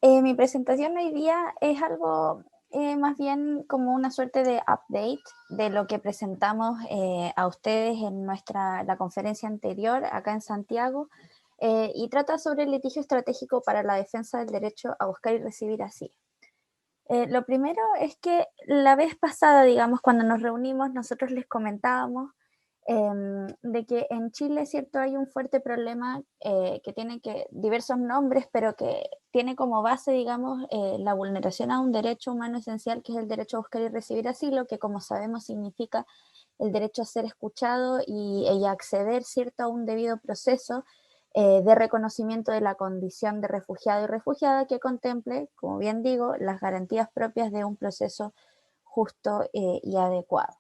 Mi presentación hoy día es algo más bien como una suerte de update de lo que presentamos a ustedes en la conferencia anterior acá en Santiago, y trata sobre el litigio estratégico para la defensa del derecho a buscar y recibir asilo. Lo primero es que la vez pasada, digamos, cuando nos reunimos, nosotros les comentábamos de que en Chile, cierto, hay un fuerte problema que tiene diversos nombres, pero que tiene como base, digamos, la vulneración a un derecho humano esencial, que es el derecho a buscar y recibir asilo, que como sabemos significa el derecho a ser escuchado y acceder, cierto, a un debido proceso de reconocimiento de la condición de refugiado y refugiada que contemple, como bien digo, las garantías propias de un proceso justo y adecuado.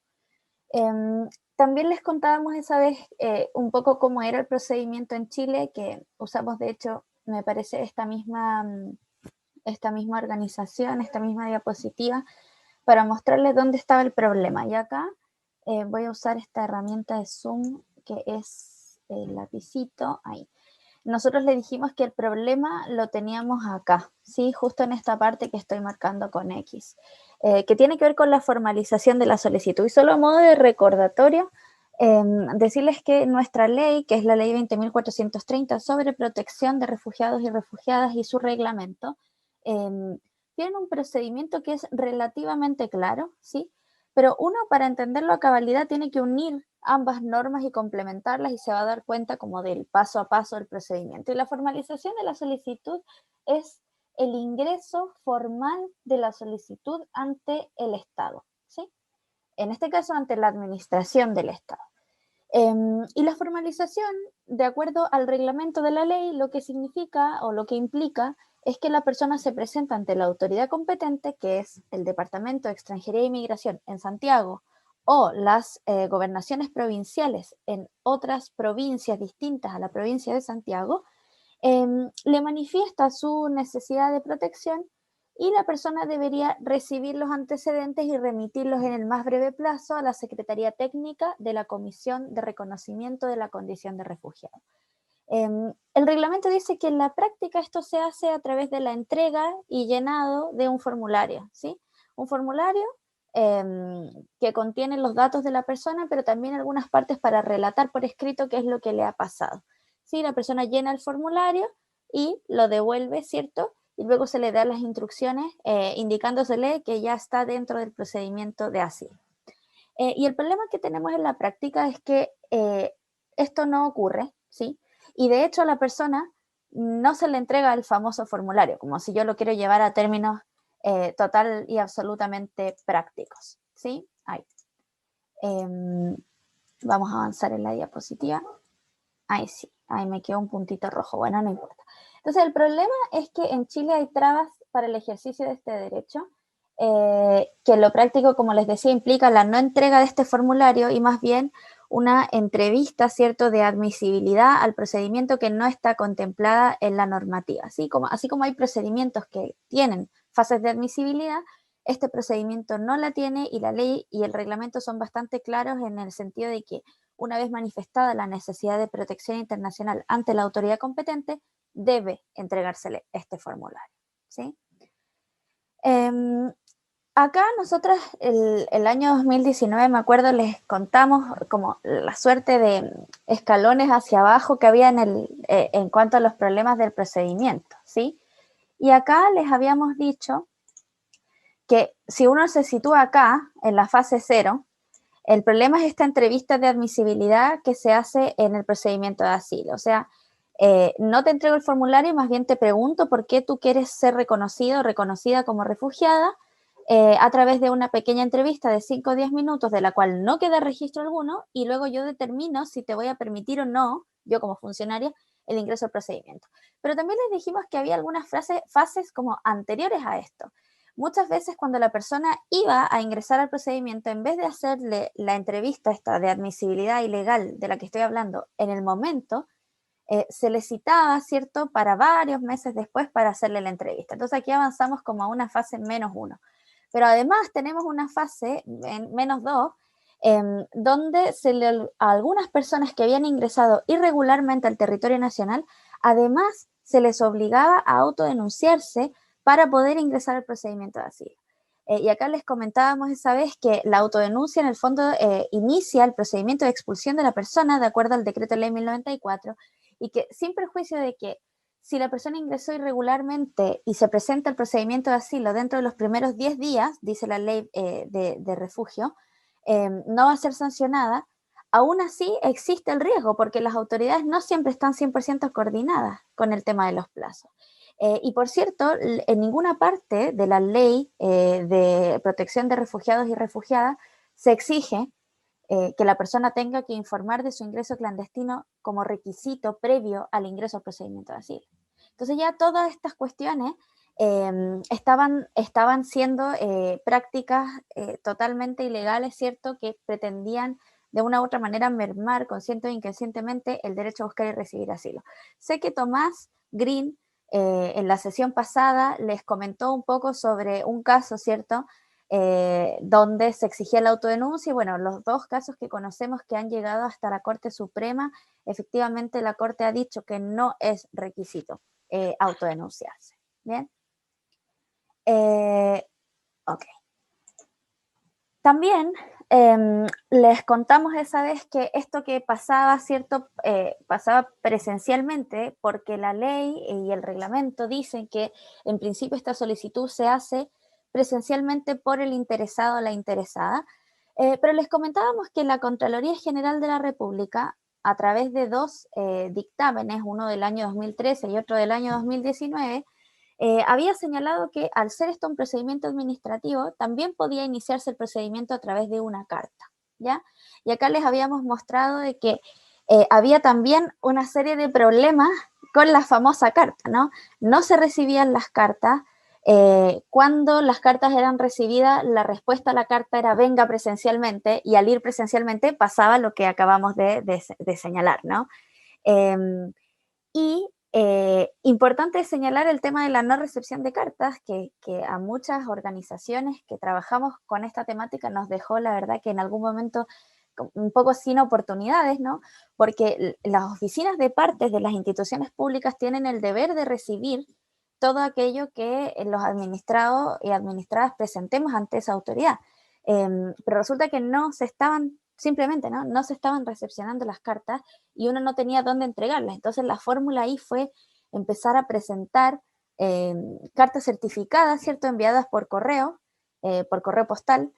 También les contábamos esa vez un poco cómo era el procedimiento en Chile, que usamos de hecho, me parece, esta misma organización, esta misma diapositiva, para mostrarles dónde estaba el problema. Y acá voy a usar esta herramienta de Zoom, que es el lapicito, ahí. Nosotros le dijimos que el problema lo teníamos acá, ¿sí? Justo en esta parte que estoy marcando con X, que tiene que ver con la formalización de la solicitud. Y solo a modo de recordatorio, decirles que nuestra ley, que es la ley 20.430 sobre protección de refugiados y refugiadas y su reglamento, tiene un procedimiento que es relativamente claro, ¿sí? Pero uno, para entenderlo a cabalidad, tiene que unir ambas normas y complementarlas y se va a dar cuenta como del paso a paso del procedimiento. Y la formalización de la solicitud es el ingreso formal de la solicitud ante el Estado, ¿sí? En este caso, ante la administración del Estado. Y la formalización, de acuerdo al reglamento de la ley, lo que significa o lo que implica es que la persona se presenta ante la autoridad competente, que es el Departamento de Extranjería e Inmigración en Santiago, o las gobernaciones provinciales en otras provincias distintas a la provincia de Santiago, le manifiesta su necesidad de protección y la persona debería recibir los antecedentes y remitirlos en el más breve plazo a la Secretaría Técnica de la Comisión de Reconocimiento de la Condición de Refugiado. El reglamento dice que en la práctica esto se hace a través de la entrega y llenado de un formulario, ¿sí? Un formulario que contiene los datos de la persona, pero también algunas partes para relatar por escrito qué es lo que le ha pasado. ¿Sí? La persona llena el formulario y lo devuelve, ¿cierto? Y luego se le da las instrucciones indicándosele que ya está dentro del procedimiento de asilo. Y el problema que tenemos en la práctica es que esto no ocurre, ¿sí? Y de hecho a la persona no se le entrega el famoso formulario, como si yo lo quiero llevar a términos total y absolutamente prácticos, ¿sí? Ahí. Vamos a avanzar en la diapositiva. Ahí sí, ahí me quedó un puntito rojo, bueno, no importa. Entonces el problema es que en Chile hay trabas para el ejercicio de este derecho, que en lo práctico, como les decía, implica la no entrega de este formulario y más bien una entrevista, ¿cierto?, de admisibilidad al procedimiento que no está contemplada en la normativa. Así como hay procedimientos que tienen fases de admisibilidad, este procedimiento no la tiene y la ley y el reglamento son bastante claros en el sentido de que una vez manifestada la necesidad de protección internacional ante la autoridad competente, debe entregársele este formulario, ¿sí? Acá nosotros el año 2019, me acuerdo, les contamos como la suerte de escalones hacia abajo que había en cuanto a los problemas del procedimiento, ¿sí? Y acá les habíamos dicho que si uno se sitúa acá, en la fase 0, el problema es esta entrevista de admisibilidad que se hace en el procedimiento de asilo. O sea, no te entrego el formulario, más bien te pregunto por qué tú quieres ser reconocido o reconocida como refugiada a través de una pequeña entrevista de 5 o 10 minutos de la cual no queda registro alguno y luego yo determino si te voy a permitir o no, yo como funcionaria, el ingreso al procedimiento. Pero también les dijimos que había algunas fases como anteriores a esto. Muchas veces cuando la persona iba a ingresar al procedimiento, en vez de hacerle la entrevista esta de admisibilidad ilegal de la que estoy hablando en el momento, se le citaba, ¿cierto?, para varios meses después para hacerle la entrevista. Entonces aquí avanzamos como a una fase -1. Pero además tenemos una fase en -2, donde a algunas personas que habían ingresado irregularmente al territorio nacional, además se les obligaba a autodenunciarse para poder ingresar al procedimiento de asilo. Y acá les comentábamos esa vez que la autodenuncia en el fondo inicia el procedimiento de expulsión de la persona de acuerdo al decreto de ley 1094 y que sin perjuicio de que si la persona ingresó irregularmente y se presenta el procedimiento de asilo dentro de los primeros 10 días, dice la ley de refugio, no va a ser sancionada. Aún así existe el riesgo porque las autoridades no siempre están 100% coordinadas con el tema de los plazos. Y por cierto, en ninguna parte de la ley de protección de refugiados y refugiadas se exige que la persona tenga que informar de su ingreso clandestino como requisito previo al ingreso al procedimiento de asilo. Entonces ya todas estas cuestiones estaban siendo prácticas totalmente ilegales, ¿cierto?, que pretendían de una u otra manera mermar consciente o inconscientemente el derecho a buscar y recibir asilo. Sé que Tomás Green en la sesión pasada les comentó un poco sobre un caso, ¿cierto?, donde se exigía la autodenuncia y bueno, los dos casos que conocemos que han llegado hasta la Corte Suprema, efectivamente la Corte ha dicho que no es requisito autodenunciarse. ¿Bien? Ok. También les contamos esa vez que esto que pasaba, ¿cierto? Pasaba presencialmente porque la ley y el reglamento dicen que en principio esta solicitud se hace presencialmente por el interesado o la interesada, pero les comentábamos que la Contraloría General de la República, a través de dos dictámenes, uno del año 2013 y otro del año 2019, había señalado que al ser esto un procedimiento administrativo, también podía iniciarse el procedimiento a través de una carta, ¿ya? Y acá les habíamos mostrado de que había también una serie de problemas con la famosa carta, ¿no? No se recibían las cartas. Cuando las cartas eran recibidas, la respuesta a la carta era venga presencialmente y al ir presencialmente pasaba lo que acabamos de señalar, ¿no? Y importante señalar el tema de la no recepción de cartas, que a muchas organizaciones que trabajamos con esta temática nos dejó, la verdad, que en algún momento un poco sin oportunidades, ¿no? Porque las oficinas de partes de las instituciones públicas tienen el deber de recibir todo aquello que los administrados y administradas presentemos ante esa autoridad. Pero resulta que no se estaban, simplemente, ¿no? No se estaban recepcionando las cartas y uno no tenía dónde entregarlas. Entonces la fórmula ahí fue empezar a presentar cartas certificadas, ¿cierto? Enviadas por correo postal,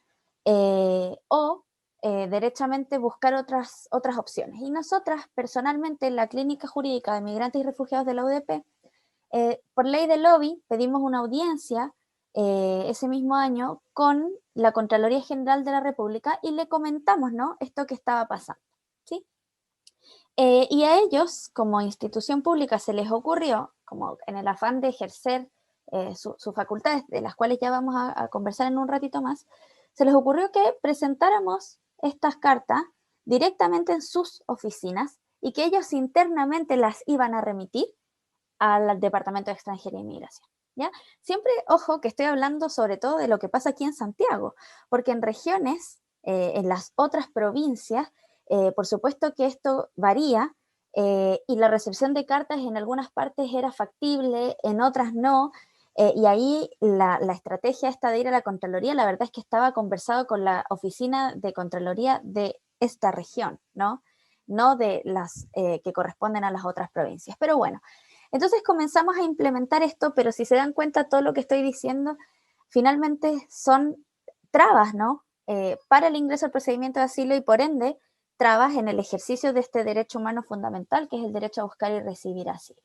o derechamente buscar otras opciones. Y nosotras, personalmente, en la Clínica Jurídica de Migrantes y Refugiados de la UDP, por ley de lobby, pedimos una audiencia ese mismo año con la Contraloría General de la República y le comentamos, ¿no?, esto que estaba pasando, ¿sí? Y a ellos, como institución pública, se les ocurrió, como en el afán de ejercer sus facultades, de las cuales ya vamos a conversar en un ratito más, se les ocurrió que presentáramos estas cartas directamente en sus oficinas y que ellos internamente las iban a remitir al Departamento de Extranjería e Inmigración, ¿ya? Siempre, ojo, que estoy hablando sobre todo de lo que pasa aquí en Santiago, porque en regiones, en las otras provincias, por supuesto que esto varía, y la recepción de cartas en algunas partes era factible, en otras no, y ahí la estrategia esta de ir a la Contraloría, la verdad es que estaba conversado con la oficina de Contraloría de esta región, ¿no? No de las que corresponden a las otras provincias. Pero bueno, entonces comenzamos a implementar esto, pero si se dan cuenta todo lo que estoy diciendo, finalmente son trabas, ¿no? Para el ingreso al procedimiento de asilo y por ende trabas en el ejercicio de este derecho humano fundamental, que es el derecho a buscar y recibir asilo.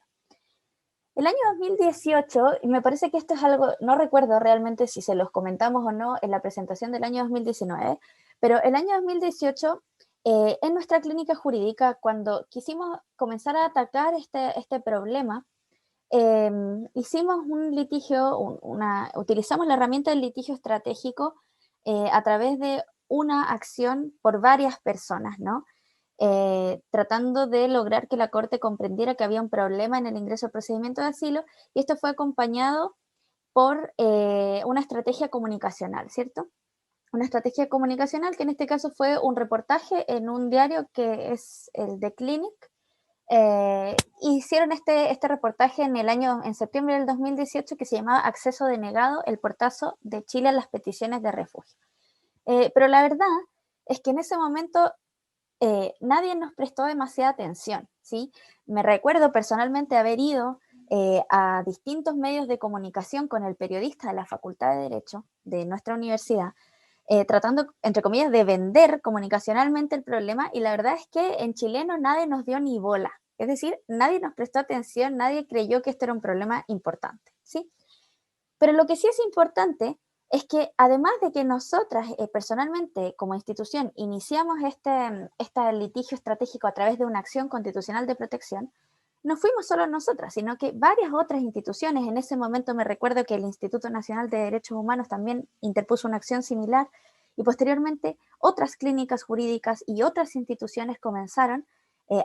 El año 2018, y me parece que esto es algo, no recuerdo realmente si se los comentamos o no en la presentación del año 2019, pero el año 2018, en nuestra clínica jurídica, cuando quisimos comenzar a atacar este problema, hicimos un litigio, utilizamos la herramienta del litigio estratégico a través de una acción por varias personas, ¿no? Tratando de lograr que la Corte comprendiera que había un problema en el ingreso al procedimiento de asilo, y esto fue acompañado por una estrategia comunicacional, ¿cierto? Una estrategia comunicacional que en este caso fue un reportaje en un diario que es el The Clinic, hicieron este reportaje en septiembre del 2018 que se llamaba Acceso denegado, el portazo de Chile a las peticiones de refugio. Pero la verdad es que en ese momento nadie nos prestó demasiada atención, ¿sí? Me recuerdo personalmente haber ido a distintos medios de comunicación con el periodista de la Facultad de Derecho de nuestra universidad, tratando, entre comillas, de vender comunicacionalmente el problema, y la verdad es que en chileno nadie nos dio ni bola. Es decir, nadie nos prestó atención, nadie creyó que esto era un problema importante, ¿sí? Pero lo que sí es importante es que además de que nosotras personalmente como institución iniciamos este litigio estratégico a través de una acción constitucional de protección, no fuimos solo nosotras, sino que varias otras instituciones, en ese momento me recuerdo que el Instituto Nacional de Derechos Humanos también interpuso una acción similar, y posteriormente otras clínicas jurídicas y otras instituciones comenzaron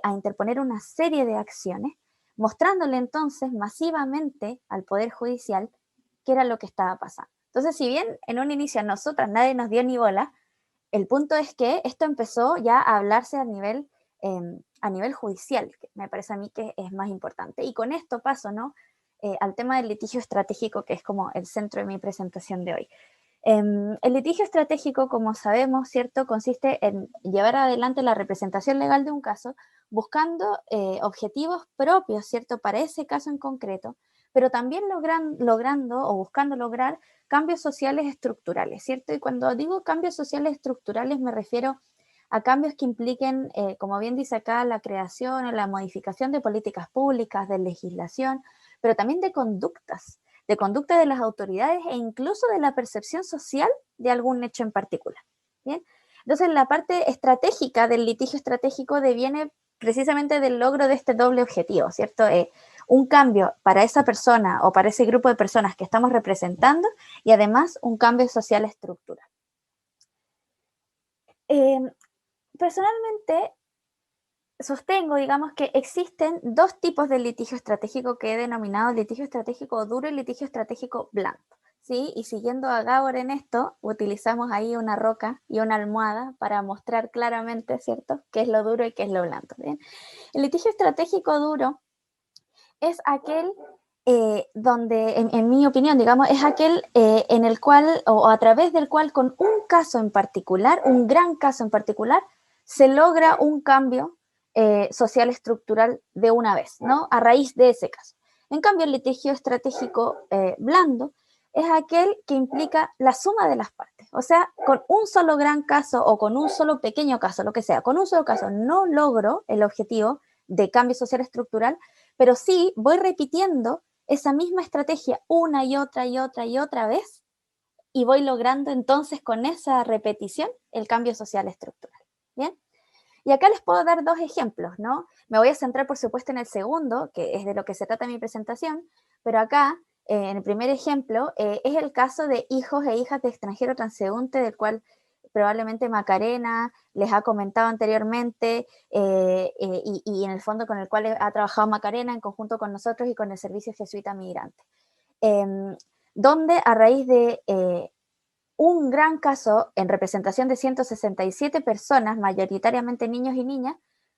a interponer una serie de acciones, mostrándole entonces masivamente al Poder Judicial qué era lo que estaba pasando. Entonces, si bien en un inicio a nosotras nadie nos dio ni bola, el punto es que esto empezó ya a hablarse a nivel judicial, que me parece a mí que es más importante. Y con esto paso, ¿no? Al tema del litigio estratégico, que es como el centro de mi presentación de hoy. El litigio estratégico, como sabemos, ¿cierto?, consiste en llevar adelante la representación legal de un caso buscando objetivos propios, ¿cierto?, para ese caso en concreto, pero también logrando o buscando lograr cambios sociales estructurales, ¿cierto? Y cuando digo cambios sociales estructurales me refiero a cambios que impliquen, como bien dice acá, la creación o la modificación de políticas públicas, de legislación, pero también de conducta de las autoridades e incluso de la percepción social de algún hecho en particular. ¿Bien? Entonces, la parte estratégica del litigio estratégico deviene precisamente del logro de este doble objetivo, ¿cierto? Un cambio para esa persona o para ese grupo de personas que estamos representando y además un cambio social estructural. Personalmente, sostengo, digamos, que existen dos tipos de litigio estratégico que he denominado litigio estratégico duro y litigio estratégico blando, ¿sí? Y siguiendo a Gabor en esto, utilizamos ahí una roca y una almohada para mostrar claramente, ¿cierto?, qué es lo duro y qué es lo blando, ¿bien? El litigio estratégico duro es aquel donde, en mi opinión, digamos, es aquel en el cual, o a través del cual, con un caso en particular, un gran caso en particular, se logra un cambio social estructural de una vez, ¿no? A raíz de ese caso. En cambio, el litigio estratégico blando es aquel que implica la suma de las partes. O sea, con un solo gran caso o con un solo pequeño caso, lo que sea, con un solo caso no logro el objetivo de cambio social estructural, pero sí voy repitiendo esa misma estrategia una y otra y otra y otra vez, y voy logrando entonces con esa repetición el cambio social estructural. ¿Bien? Y acá les puedo dar dos ejemplos, ¿no? Me voy a centrar, por supuesto, en el segundo, que es de lo que se trata mi presentación, pero acá, en el primer ejemplo, es el caso de hijos e hijas de extranjero transeúnte, del cual probablemente Macarena les ha comentado anteriormente, y en el fondo con el cual ha trabajado Macarena en conjunto con nosotros y con el Servicio Jesuita Migrante, donde a raíz de un gran caso en representación de 167 personas, mayoritariamente niños y niñas,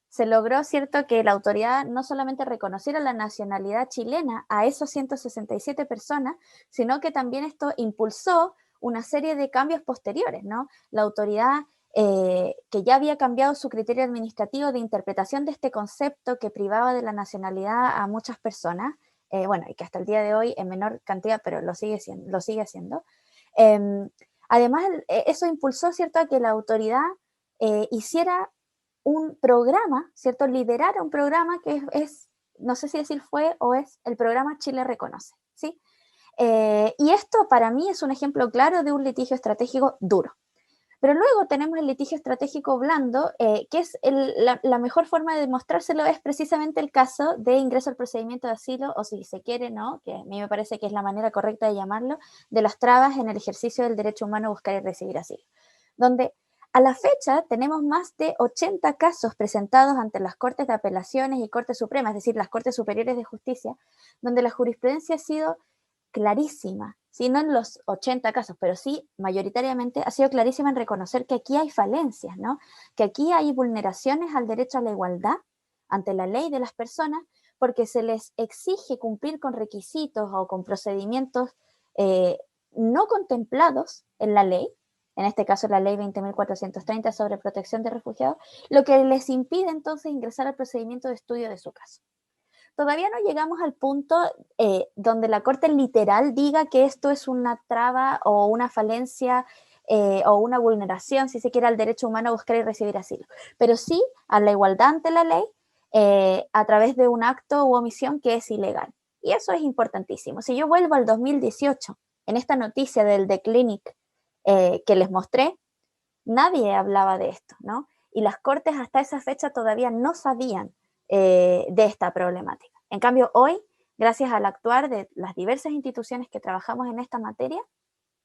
se logró, ¿cierto?, que la autoridad no solamente reconociera la nacionalidad chilena a esos 167 personas, sino que también esto impulsó una serie de cambios posteriores, ¿no? La autoridad, que ya había cambiado su criterio administrativo de interpretación de este concepto que privaba de la nacionalidad a muchas personas, bueno, y que hasta el día de hoy en menor cantidad, pero lo sigue haciendo. Además, eso impulsó, ¿cierto?, a que la autoridad hiciera un programa, ¿cierto?, liderara un programa que no sé si decir fue o es, el programa Chile Reconoce, ¿sí? Y esto para mí es un ejemplo claro de un litigio estratégico duro. Pero luego tenemos el litigio estratégico blando, que es la mejor forma de demostrárselo es precisamente el caso de ingreso al procedimiento de asilo, o si se quiere, ¿no?, que a mí me parece que es la manera correcta de llamarlo, de las trabas en el ejercicio del derecho humano a buscar y recibir asilo, donde a la fecha tenemos más de 80 casos presentados ante las Cortes de Apelaciones y Corte Suprema, es decir, las Cortes Superiores de Justicia, donde la jurisprudencia ha sido clarísima, ¿sí? No en los 80 casos, pero sí mayoritariamente ha sido clarísima en reconocer que aquí hay falencias, ¿no? Que aquí hay vulneraciones al derecho a la igualdad ante la ley de las personas porque se les exige cumplir con requisitos o con procedimientos no contemplados en la ley, en este caso la ley 20.430 sobre protección de refugiados, lo que les impide entonces ingresar al procedimiento de estudio de su caso. Todavía no llegamos al punto donde la Corte literal diga que esto es una traba o una falencia o una vulneración, si se quiere, al derecho humano a buscar y recibir asilo, pero sí a la igualdad ante la ley a través de un acto u omisión que es ilegal. Y eso es importantísimo. Si yo vuelvo al 2018, en esta noticia del The Clinic que les mostré, nadie hablaba de esto, ¿no? Y las Cortes hasta esa fecha todavía no sabían de esta problemática. En cambio, hoy, gracias al actuar de las diversas instituciones que trabajamos en esta materia,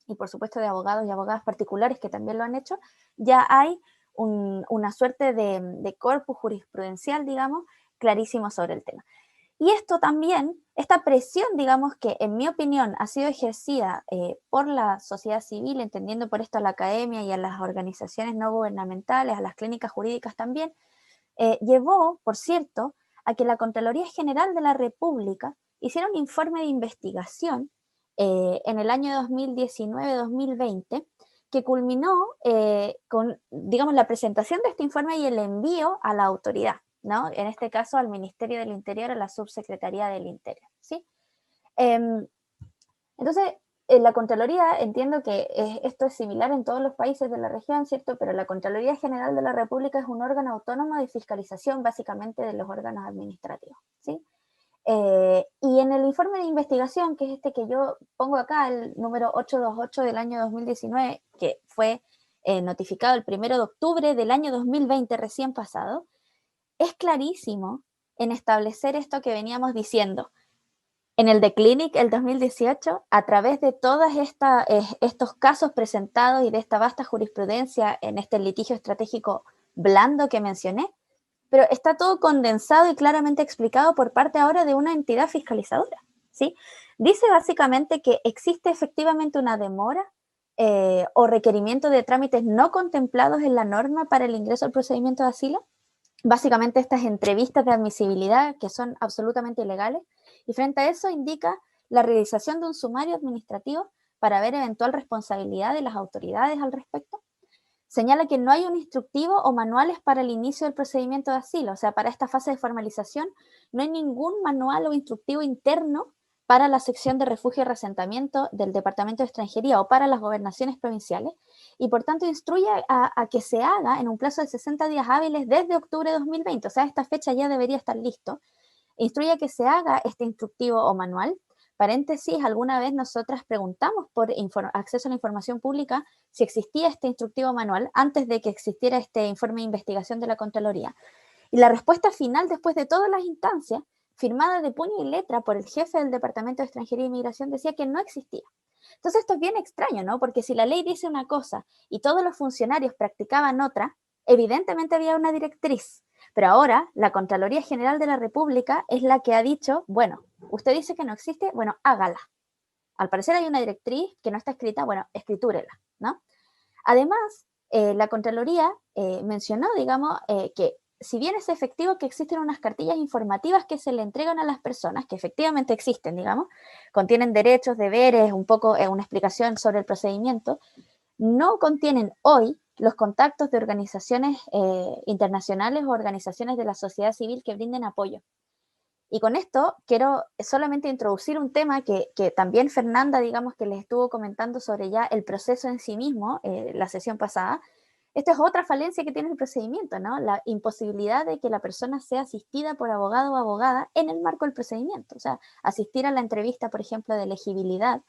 y por supuesto de abogados y abogadas particulares que también lo han hecho, ya hay una suerte de corpus jurisprudencial, digamos, clarísimo sobre el tema. Y esto también, esta presión, digamos, que en mi opinión ha sido ejercida por la sociedad civil, entendiendo por esto a la academia y a las organizaciones no gubernamentales, a las clínicas jurídicas también, llevó, por cierto, a que la Contraloría General de la República hiciera un informe de investigación en el año 2019-2020 que culminó con, digamos, la presentación de este informe y el envío a la autoridad, ¿no? En este caso al Ministerio del Interior, a la Subsecretaría del Interior, ¿sí? Entonces, la Contraloría, entiendo que esto es similar en todos los países de la región, ¿cierto? Pero la Contraloría General de la República es un órgano autónomo de fiscalización básicamente de los órganos administrativos, ¿sí? Y en el informe de investigación, que es este que yo pongo acá, el número 828 del año 2019, que fue notificado el 1 de octubre del año 2020, recién pasado, es clarísimo en establecer esto que veníamos diciendo. En el The Clinic, el 2018, a través de todos estos casos presentados y de esta vasta jurisprudencia en este litigio estratégico blando que mencioné, pero está todo condensado y claramente explicado por parte ahora de una entidad fiscalizadora, ¿sí? Dice básicamente que existe efectivamente una demora o requerimiento de trámites no contemplados en la norma para el ingreso al procedimiento de asilo, básicamente estas entrevistas de admisibilidad que son absolutamente ilegales, y frente a eso indica la realización de un sumario administrativo para ver eventual responsabilidad de las autoridades al respecto. Señala que no hay un instructivo o manuales para el inicio del procedimiento de asilo, o sea, para esta fase de formalización no hay ningún manual o instructivo interno para la sección de refugio y reasentamiento del Departamento de Extranjería o para las gobernaciones provinciales, y por tanto instruye a que se haga en un plazo de 60 días hábiles desde octubre de 2020, o sea, esta fecha ya debería estar listo. Instruye a que se haga este instructivo o manual. Paréntesis, alguna vez nosotras preguntamos por acceso a la información pública si existía este instructivo manual antes de que existiera este informe de investigación de la Contraloría. Y la respuesta final, después de todas las instancias, firmada de puño y letra por el jefe del Departamento de Extranjería e Inmigración, decía que no existía. Entonces esto es bien extraño, ¿no? Porque si la ley dice una cosa y todos los funcionarios practicaban otra, evidentemente había una directriz. Pero ahora la Contraloría General de la República es la que ha dicho, bueno, usted dice que no existe, bueno, hágala. Al parecer hay una directriz que no está escrita, bueno, escritúrela, ¿no? Además, la Contraloría mencionó, digamos, que si bien es efectivo que existen unas cartillas informativas que se le entregan a las personas, que efectivamente existen, digamos, contienen derechos, deberes, un poco una explicación sobre el procedimiento, no contienen hoy los contactos de organizaciones internacionales o organizaciones de la sociedad civil que brinden apoyo. Y con esto quiero solamente introducir un tema que también Fernanda, digamos, que les estuvo comentando sobre ya el proceso en sí mismo, la sesión pasada. Esto es otra falencia que tiene el procedimiento, ¿no? La imposibilidad de que la persona sea asistida por abogado o abogada en el marco del procedimiento. O sea, asistir a la entrevista, por ejemplo, de elegibilidad,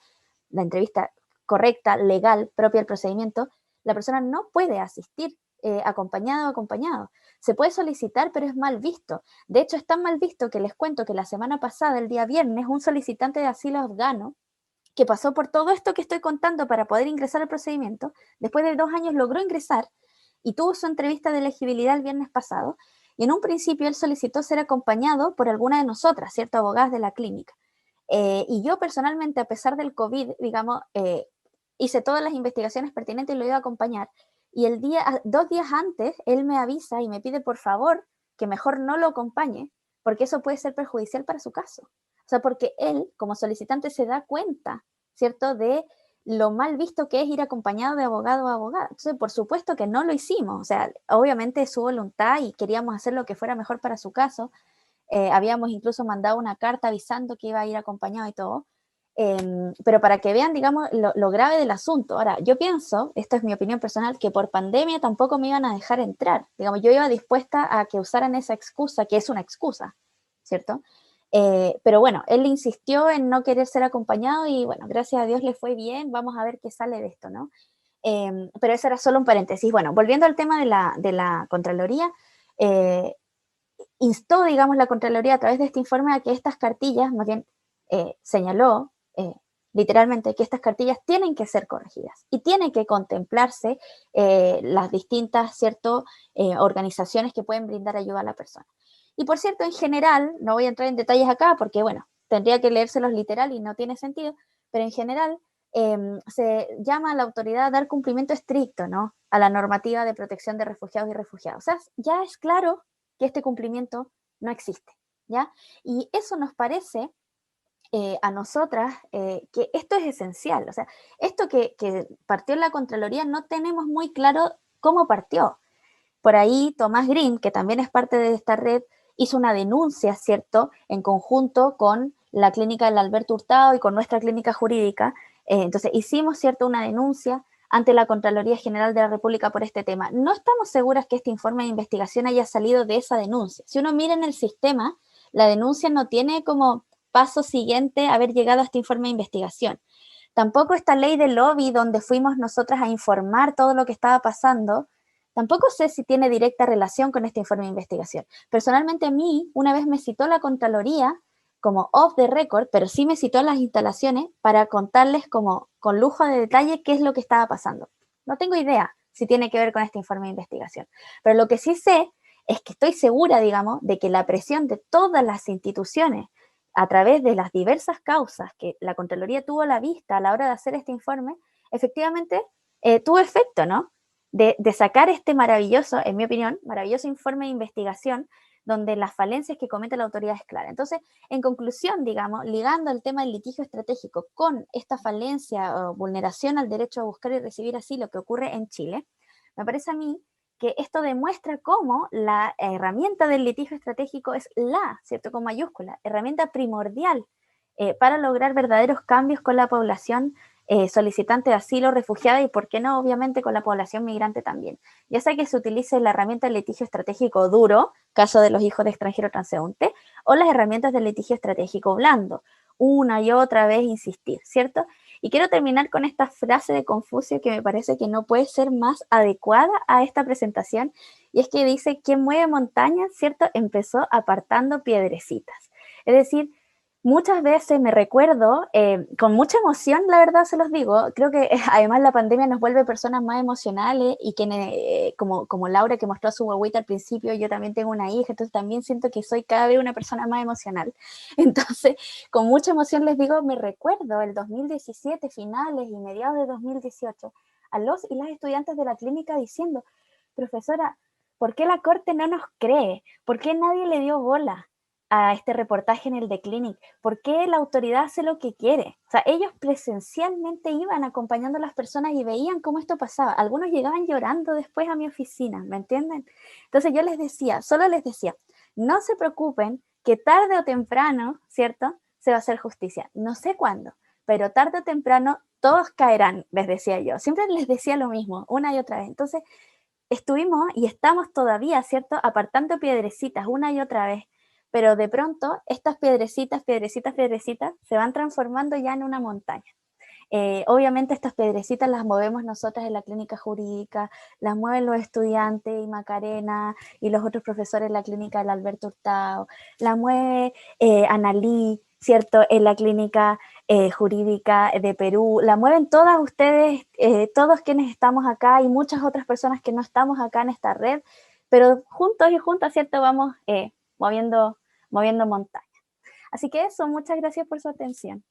la entrevista correcta, legal, propia del procedimiento, la persona no puede asistir acompañada o acompañado. Se puede solicitar, pero es mal visto. De hecho, es tan mal visto que les cuento que la semana pasada, el día viernes, un solicitante de asilo afgano que pasó por todo esto que estoy contando para poder ingresar al procedimiento, después de 2 años logró ingresar y tuvo su entrevista de elegibilidad el viernes pasado, y en un principio él solicitó ser acompañado por alguna de nosotras, ¿cierto? Abogadas de la clínica. Y yo personalmente, a pesar del COVID, digamos, hice todas las investigaciones pertinentes y lo iba a acompañar. Y 2 días antes, él me avisa y me pide por favor que mejor no lo acompañe, porque eso puede ser perjudicial para su caso. O sea, porque él, como solicitante, se da cuenta, ¿cierto?, de lo mal visto que es ir acompañado de abogado o abogada. Entonces, por supuesto que no lo hicimos. O sea, obviamente es su voluntad y queríamos hacer lo que fuera mejor para su caso. Habíamos incluso mandado una carta avisando que iba a ir acompañado y todo. Pero para que vean, digamos, lo grave del asunto. Ahora, yo pienso, esto es mi opinión personal, que por pandemia tampoco me iban a dejar entrar. Digamos, yo iba dispuesta a que usaran esa excusa, que es una excusa, ¿cierto? Pero bueno, él insistió en no querer ser acompañado y bueno, gracias a Dios le fue bien, vamos a ver qué sale de esto, ¿no? Pero eso era solo un paréntesis. Bueno, volviendo al tema de la Contraloría, instó, digamos, la Contraloría a través de este informe a que estas cartillas, más bien señaló literalmente que estas cartillas tienen que ser corregidas y tienen que contemplarse las distintas, ¿cierto?, organizaciones que pueden brindar ayuda a la persona. Y por cierto, en general, no voy a entrar en detalles acá porque, bueno, tendría que leérselos literal y no tiene sentido, pero en general se llama a la autoridad a dar cumplimiento estricto, ¿no?, a la normativa de protección de refugiados y refugiadas. O sea, ya es claro que este cumplimiento no existe, ¿ya? Y eso nos parece a nosotras que esto es esencial. O sea, esto que partió en la Contraloría no tenemos muy claro cómo partió. Por ahí Tomás Green, que también es parte de esta red, hizo una denuncia, ¿cierto?, en conjunto con la clínica del Alberto Hurtado y con nuestra clínica jurídica. Entonces hicimos, ¿cierto?, una denuncia ante la Contraloría General de la República por este tema. No estamos seguras que este informe de investigación haya salido de esa denuncia. Si uno mira en el sistema, la denuncia no tiene como paso siguiente haber llegado a este informe de investigación. Tampoco esta ley de lobby donde fuimos nosotras a informar todo lo que estaba pasando, tampoco sé si tiene directa relación con este informe de investigación. Personalmente a mí, una vez me citó la Contraloría como off the record, pero sí me citó a las instalaciones para contarles como con lujo de detalle qué es lo que estaba pasando. No tengo idea si tiene que ver con este informe de investigación, pero lo que sí sé es que estoy segura, digamos, de que la presión de todas las instituciones a través de las diversas causas que la Contraloría tuvo a la vista a la hora de hacer este informe, efectivamente tuvo efecto, ¿no? De sacar este maravilloso, en mi opinión, maravilloso informe de investigación donde las falencias que comete la autoridad es clara. Entonces, en conclusión, digamos, ligando el tema del litigio estratégico con esta falencia o vulneración al derecho a buscar y recibir asilo que ocurre en Chile, me parece a mí que esto demuestra cómo la herramienta del litigio estratégico es la, ¿cierto?, con mayúscula, herramienta primordial para lograr verdaderos cambios con la población solicitante de asilo, refugiada y, por qué no, obviamente, con la población migrante también. Ya sea que se utilice la herramienta del litigio estratégico duro, caso de los hijos de extranjero transeúnte, o las herramientas del litigio estratégico blando, una y otra vez insistir, ¿cierto? Y quiero terminar con esta frase de Confucio que me parece que no puede ser más adecuada a esta presentación, y es que dice: quien mueve montañas, ¿cierto?, empezó apartando piedrecitas. Es decir, muchas veces me recuerdo, con mucha emoción, la verdad se los digo, creo que además la pandemia nos vuelve personas más emocionales y que como Laura que mostró a su guagüita al principio, yo también tengo una hija, entonces también siento que soy cada vez una persona más emocional. Entonces, con mucha emoción les digo, me recuerdo el 2017, finales y mediados de 2018, a los y las estudiantes de la clínica diciendo: profesora, ¿por qué la Corte no nos cree? ¿Por qué nadie le dio bola a este reportaje en el The Clinic? ¿Por qué la autoridad hace lo que quiere? O sea, ellos presencialmente iban acompañando a las personas y veían cómo esto pasaba. Algunos llegaban llorando después a mi oficina, ¿me entienden? Entonces yo les decía, solo les decía, no se preocupen, que tarde o temprano, ¿cierto?, se va a hacer justicia. No sé cuándo, pero tarde o temprano todos caerán, les decía yo. Siempre les decía lo mismo, una y otra vez. Entonces estuvimos y estamos todavía, ¿cierto?, apartando piedrecitas una y otra vez, pero de pronto estas piedrecitas, piedrecitas, piedrecitas se van transformando ya en una montaña. Obviamente estas piedrecitas las movemos nosotras en la clínica jurídica, las mueven los estudiantes y Macarena y los otros profesores en la clínica del Alberto Hurtado, la mueve Analí, ¿cierto?, en la clínica jurídica de Perú, la mueven todas ustedes, todos quienes estamos acá y muchas otras personas que no estamos acá en esta red, pero juntos y juntas, ¿cierto?, vamos moviendo montañas. Así que eso, muchas gracias por su atención.